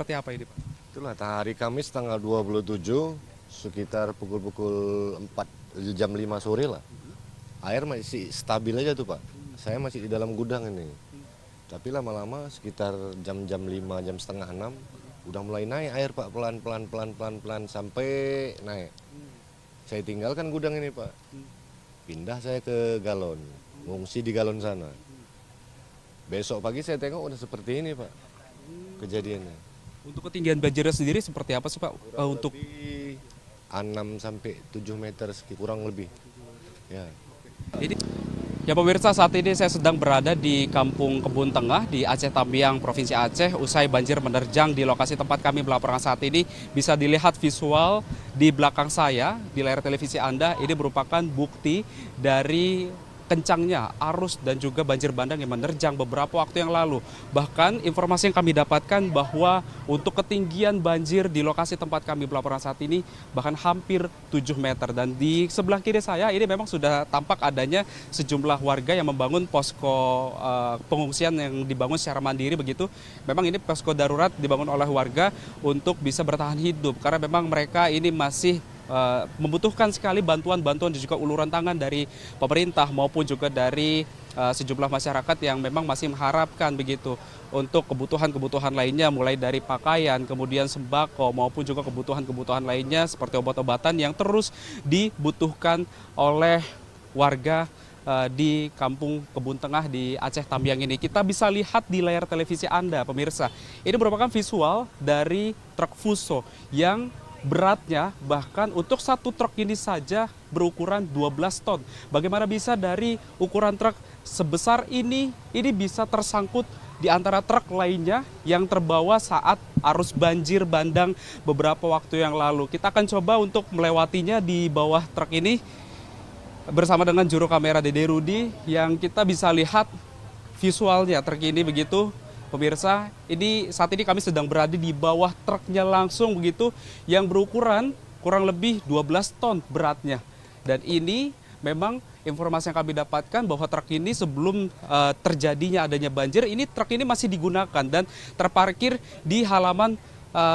seperti apa ini, Pak? Itulah hari Kamis tanggal 27 sekitar pukul-pukul 4 jam 5 sore lah. Air masih stabil aja tuh Pak. Saya masih di dalam gudang ini. Tapi lama-lama sekitar jam-jam 5, jam setengah 6 udah mulai naik air Pak, pelan-pelan sampai naik. Saya tinggalkan gudang ini Pak. Pindah saya ke galon, ngungsi di galon sana. Besok pagi saya tengok udah seperti ini Pak kejadiannya. Untuk ketinggian banjirnya sendiri seperti apa sih, Pak? Untuk Lebih 6 sampai 7 meter kurang lebih. Ya. ini ya pemirsa, saat ini saya sedang berada di Kampung Kebun Tengah di Aceh Tamiang, Provinsi Aceh. Usai banjir menerjang di lokasi tempat kami melaporkan saat ini, bisa dilihat visual di belakang saya di layar televisi Anda. Ini merupakan bukti dari kencangnya arus dan juga banjir bandang yang menerjang beberapa waktu yang lalu. Bahkan informasi yang kami dapatkan bahwa untuk ketinggian banjir di lokasi tempat kami melaporkan saat ini bahkan hampir 7 meter. Dan di sebelah kiri saya ini memang sudah tampak adanya sejumlah warga yang membangun posko pengungsian yang dibangun secara mandiri begitu. Memang ini posko darurat dibangun oleh warga untuk bisa bertahan hidup karena memang mereka ini masih membutuhkan sekali bantuan-bantuan dan juga uluran tangan dari pemerintah maupun juga dari sejumlah masyarakat yang memang masih mengharapkan begitu untuk kebutuhan-kebutuhan lainnya, mulai dari pakaian, kemudian sembako maupun juga kebutuhan-kebutuhan lainnya seperti obat-obatan yang terus dibutuhkan oleh warga di Kampung Kebun Tengah di Aceh Tamiang ini. Kita bisa lihat di layar televisi Anda, pemirsa. Ini merupakan visual dari truk Fuso yang beratnya bahkan untuk satu truk ini saja berukuran 12 ton. Bagaimana bisa dari ukuran truk sebesar ini bisa tersangkut di antara truk lainnya yang terbawa saat arus banjir bandang beberapa waktu yang lalu. Kita akan coba untuk melewatinya di bawah truk ini bersama dengan juru kamera Dede Rudi yang kita bisa lihat visualnya terkini begitu. Pemirsa, ini saat ini kami sedang berada di bawah truknya langsung begitu yang berukuran kurang lebih 12 ton beratnya. Dan ini memang informasi yang kami dapatkan bahwa truk ini sebelum terjadinya adanya banjir, ini truk ini masih digunakan dan terparkir di halaman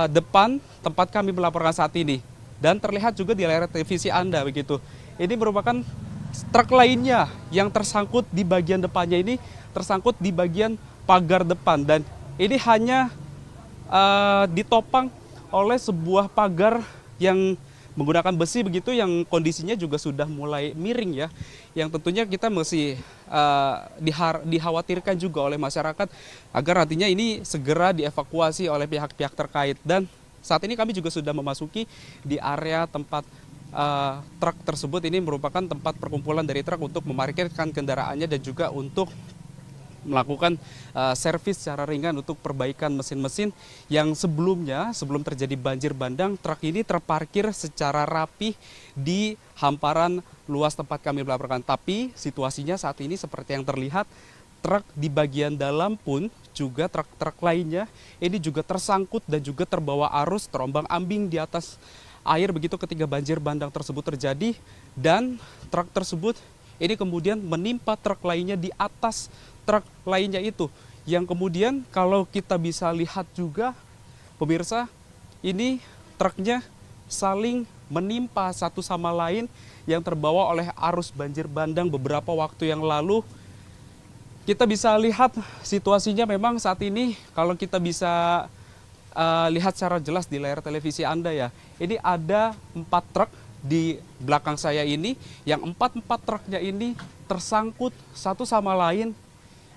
depan tempat kami melaporkan saat ini. Dan terlihat juga di layar televisi Anda begitu. Ini merupakan truk lainnya yang tersangkut di bagian depannya ini, tersangkut di bagian pagar depan dan ini hanya ditopang oleh sebuah pagar yang menggunakan besi begitu yang kondisinya juga sudah mulai miring ya, yang tentunya kita masih dikhawatirkan juga oleh masyarakat agar nantinya ini segera dievakuasi oleh pihak-pihak terkait. Dan saat ini kami juga sudah memasuki di area tempat truk tersebut. Ini merupakan tempat perkumpulan dari truk untuk memarkirkan kendaraannya dan juga untuk melakukan servis secara ringan untuk perbaikan mesin-mesin yang sebelumnya, sebelum terjadi banjir bandang, truk ini terparkir secara rapi di hamparan luas tempat kami melaporkan. Tapi situasinya saat ini seperti yang terlihat, truk di bagian dalam pun juga truk-truk lainnya ini juga tersangkut dan juga terbawa arus, terombang-ambing di atas air begitu ketika banjir bandang tersebut terjadi. Dan truk tersebut ini kemudian menimpa truk lainnya di atas truk lainnya itu, yang kemudian kalau kita bisa lihat juga pemirsa, ini truknya saling menimpa satu sama lain yang terbawa oleh arus banjir bandang beberapa waktu yang lalu. Kita bisa lihat situasinya memang saat ini kalau kita bisa lihat secara jelas di layar televisi Anda ya, ini ada 4 truk di belakang saya ini, yang 4 truknya ini tersangkut satu sama lain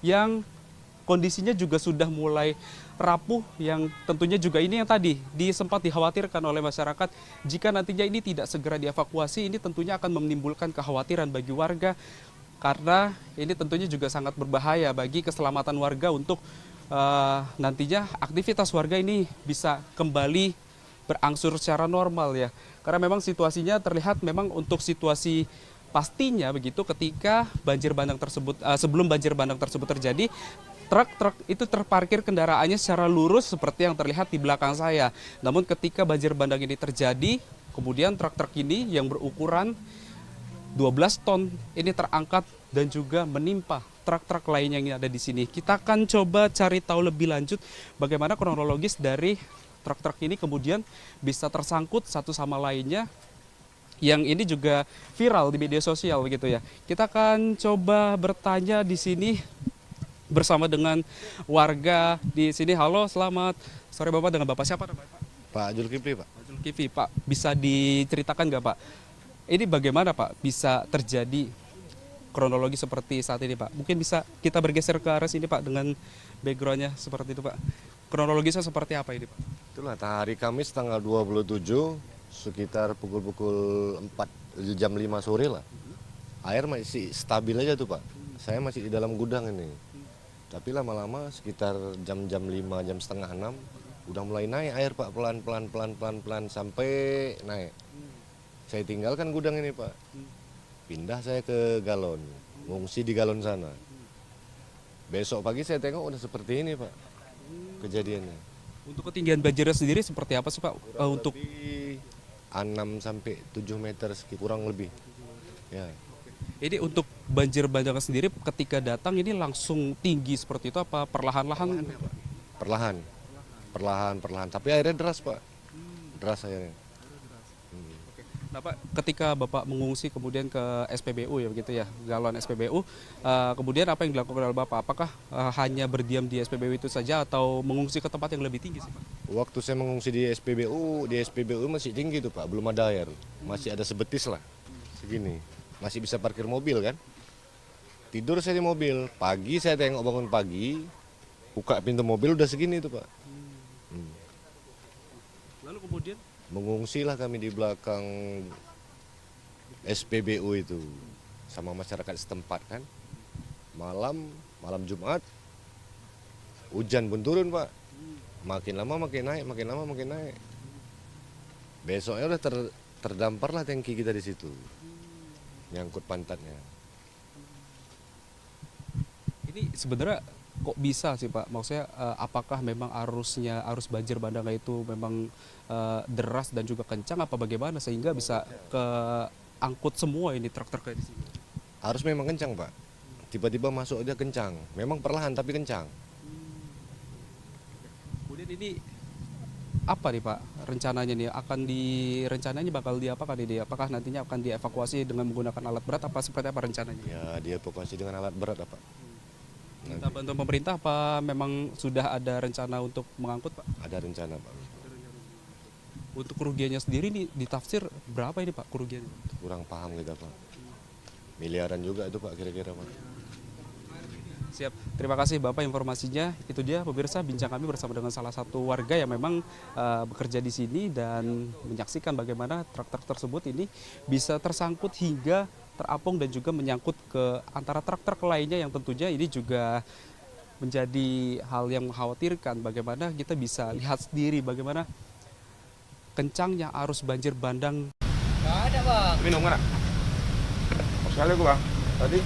yang kondisinya juga sudah mulai rapuh, yang tentunya juga ini yang tadi sempat dikhawatirkan oleh masyarakat jika nantinya ini tidak segera dievakuasi, ini tentunya akan menimbulkan kekhawatiran bagi warga karena ini tentunya juga sangat berbahaya bagi keselamatan warga untuk nantinya aktivitas warga ini bisa kembali berangsur secara normal ya, karena memang situasinya terlihat memang untuk situasi pastinya begitu ketika banjir bandang tersebut, sebelum banjir bandang tersebut terjadi, truk-truk itu terparkir kendaraannya secara lurus seperti yang terlihat di belakang saya. Namun ketika banjir bandang ini terjadi, kemudian truk-truk ini yang berukuran 12 ton ini terangkat dan juga menimpa truk-truk lainnya yang ada di sini. Kita akan coba cari tahu lebih lanjut bagaimana kronologis dari truk-truk ini kemudian bisa tersangkut satu sama lainnya, yang ini juga viral di media sosial begitu ya. Kita akan coba bertanya di sini bersama dengan warga di sini. Halo, selamat sore Bapak, dengan Bapak siapa namanya Pak? Pak Zulkifli, Pak. Pak Zulkifli. Pak, bisa diceritakan nggak Pak? Ini bagaimana Pak bisa terjadi kronologi seperti saat ini Pak? Mungkin bisa kita bergeser ke arah sini Pak dengan backgroundnya seperti itu Pak. Kronologisnya seperti apa ini Pak? Itulah hari Kamis tanggal 27 sekitar pukul-pukul 4 jam 5 sore lah. Air masih stabil aja tuh Pak. Saya masih di dalam gudang ini. Tapi lama-lama sekitar jam-jam 5, jam setengah 6 udah mulai naik air Pak, pelan-pelan sampai naik. Saya tinggalkan gudang ini Pak. Pindah saya ke galon, ngungsi di galon sana. Besok pagi saya tengok udah seperti ini Pak kejadiannya. Untuk ketinggian banjirnya sendiri seperti apa sih Pak? Untuk Lebih 6 sampai 7 meter kurang lebih. Ya. ini untuk banjir bandang sendiri ketika datang ini langsung tinggi seperti itu apa perlahan-lahan? Perlahan. Tapi airnya deras Pak. Deras airnya. Nah Pak, ketika Bapak mengungsi kemudian ke SPBU ya begitu ya, galon SPBU, kemudian apa yang dilakukan oleh Bapak? Apakah hanya berdiam di SPBU itu saja atau mengungsi ke tempat yang lebih tinggi sih Pak? Waktu saya mengungsi di SPBU masih tinggi tuh Pak, belum ada air. Masih ada sebetis lah, segini. Masih bisa parkir mobil kan. Tidur saya di mobil, pagi saya tengok bangun pagi, buka pintu mobil udah segini tuh Pak. Lalu kemudian? Mengungsilah kami di belakang SPBU itu sama masyarakat setempat kan. Malam Jumat, hujan pun turun Pak. Makin lama makin naik. Besoknya udah terdampar lah tangki kita di situ, nyangkut pantatnya. Ini sebenarnya kok bisa sih Pak? Maksudnya apakah memang arus banjir bandang itu memang deras dan juga kencang apa bagaimana sehingga bisa ke angkut semua ini truk-truk di sini? Harus memang kencang Pak. Tiba-tiba masuk aja kencang. Memang perlahan tapi kencang. Kemudian ini apa nih Pak rencananya nih? Rencananya bakal diapakan ini? Apakah nantinya akan dievakuasi dengan menggunakan alat berat apa seperti apa rencananya? Ya dievakuasi dengan alat berat Pak. Minta bantuan pemerintah apa memang sudah ada rencana untuk mengangkut Pak? Ada rencana Pak. Untuk kerugiannya sendiri nih ditafsir berapa ini Pak kerugiannya? Kurang paham kita Pak. Miliaran juga itu Pak kira-kira Pak. Siap, terima kasih Bapak informasinya. Itu dia pemirsa bincang kami bersama dengan salah satu warga yang memang bekerja di sini dan menyaksikan bagaimana truk-truk tersebut ini bisa tersangkut hingga terapung dan juga menyangkut ke antara truk-truk lainnya yang tentunya ini juga menjadi hal yang mengkhawatirkan. Bagaimana kita bisa lihat sendiri bagaimana kencangnya arus banjir bandang. Nggak ada bang. Minum nggak? Mau sekali gue bang. Tadi